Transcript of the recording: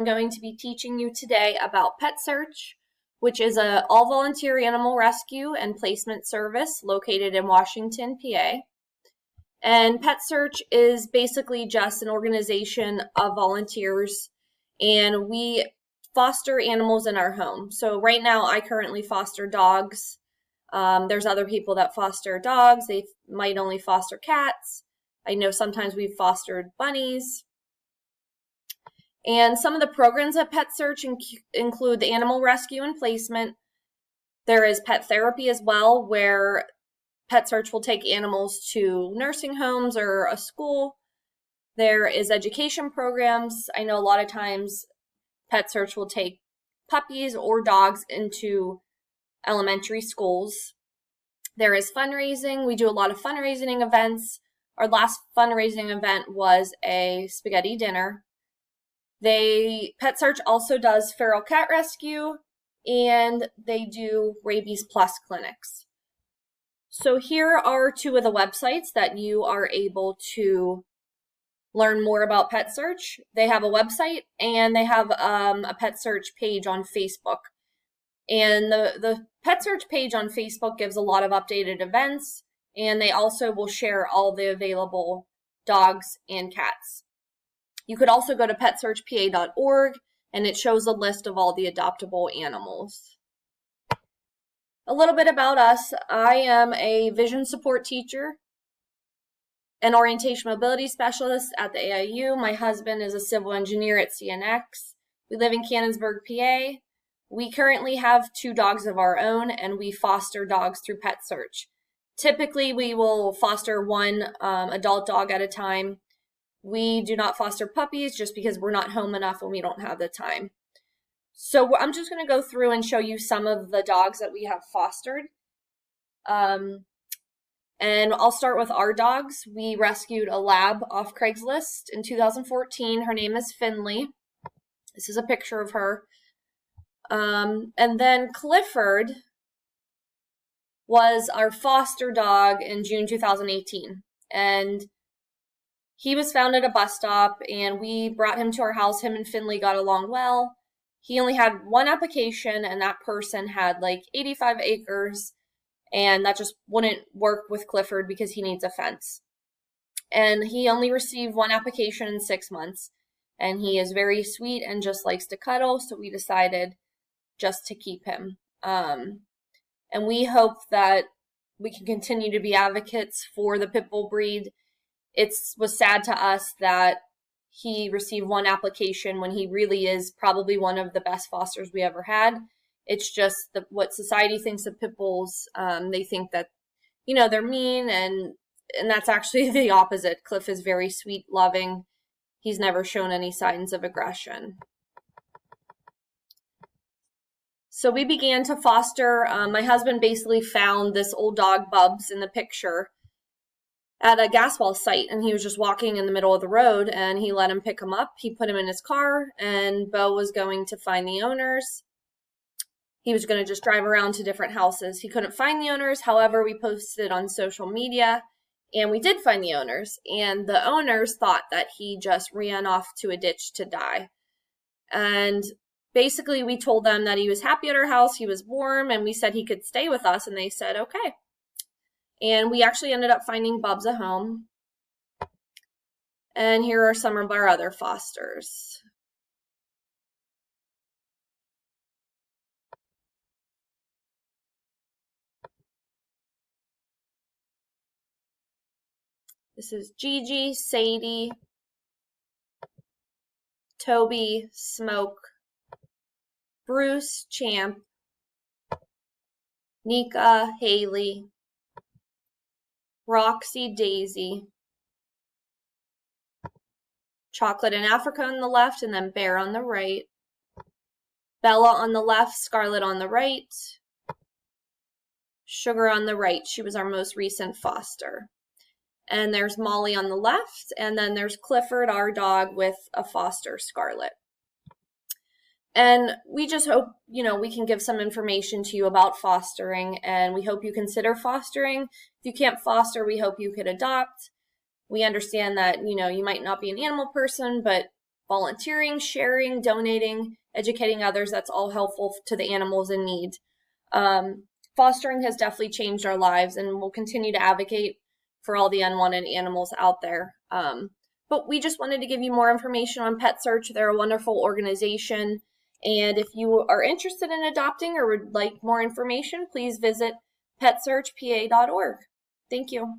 I'm going to be teaching you today about PetSearch, which is an all-volunteer animal rescue and placement service located in Washington, PA. And PetSearch is basically just an organization of volunteers, and we foster animals in our home. So right now I currently foster dogs. There's other people that foster dogs. They might only foster cats. I know sometimes we've fostered bunnies. And some of the programs at PetSearch include the animal rescue and placement. There is pet therapy as well, where PetSearch will take animals to nursing homes or a school. There is education programs. I know a lot of times PetSearch will take puppies or dogs into elementary schools. There is fundraising. We do a lot of fundraising events. Our last fundraising event was a spaghetti dinner. PetSearch also does feral cat rescue, and they do rabies plus clinics. So here are two of the websites that you are able to learn more about PetSearch. They have a website and they have a PetSearch page on Facebook. And the PetSearch page on Facebook gives a lot of updated events, and they also will share all the available dogs and cats. You could also go to petsearchpa.org, and it shows a list of all the adoptable animals. A little bit about us. I am a vision support teacher, an orientation mobility specialist at the AIU. My husband is a civil engineer at CNX. We live in Canonsburg, PA. We currently have 2 dogs of our own, and we foster dogs through PetSearch. Typically, we will foster one adult dog at a time. We do not foster puppies just because we're not home enough and we don't have the time. So I'm just going to go through and show you some of the dogs that we have fostered. And I'll start with our dogs. We rescued a lab off Craigslist in 2014. Her name is Finley. This is a picture of her. And then Clifford was our foster dog in June 2018. And he was found at a bus stop, and we brought him to our house. Him and Finley got along well. He only had one application, and that person had like 85 acres, and that just wouldn't work with Clifford because he needs a fence. And he only received one application in 6 months, and he is very sweet and just likes to cuddle, so we decided just to keep him. And we hope that we can continue to be advocates for the pit bull breed. It was sad to us that he received one application when he really is probably one of the best fosters we ever had. It's just what society thinks of pit bulls. They think that, they're mean, and that's actually the opposite. Cliff is very sweet, loving. He's never shown any signs of aggression. So we began to foster. My husband basically found this old dog, Bubs, in the picture at a gas well site, and he was just walking in the middle of the road, and he let him pick him up. He put him in his car, and Bo was going to find the owners. He was going to just drive around to different houses. He couldn't find the owners. However, we posted on social media, and we did find the owners, and the owners thought that he just ran off to a ditch to die. And basically, we told them that he was happy at our house, he was warm, and we said he could stay with us, and they said, okay. And we actually ended up finding Bubs a home. And here are some of our other fosters. This is Gigi, Sadie, Toby, Smoke, Bruce, Champ, Nika, Haley, Roxy, Daisy, Chocolate in Africa on the left, and then Bear on the right. Bella on the left, Scarlet on the right, Sugar on the right. She was our most recent foster. And there's Molly on the left, and then there's Clifford, our dog, with a foster, Scarlet. And we just hope, we can give some information to you about fostering, and we hope you consider fostering. If you can't foster, we hope you could adopt. We understand that, you might not be an animal person, but volunteering, sharing, donating, educating others. That's all helpful to the animals in need. Fostering has definitely changed our lives, and we'll continue to advocate for all the unwanted animals out there. But we just wanted to give you more information on PetSearch. They're a wonderful organization. And if you are interested in adopting or would like more information, please visit petsearchpa.org. Thank you.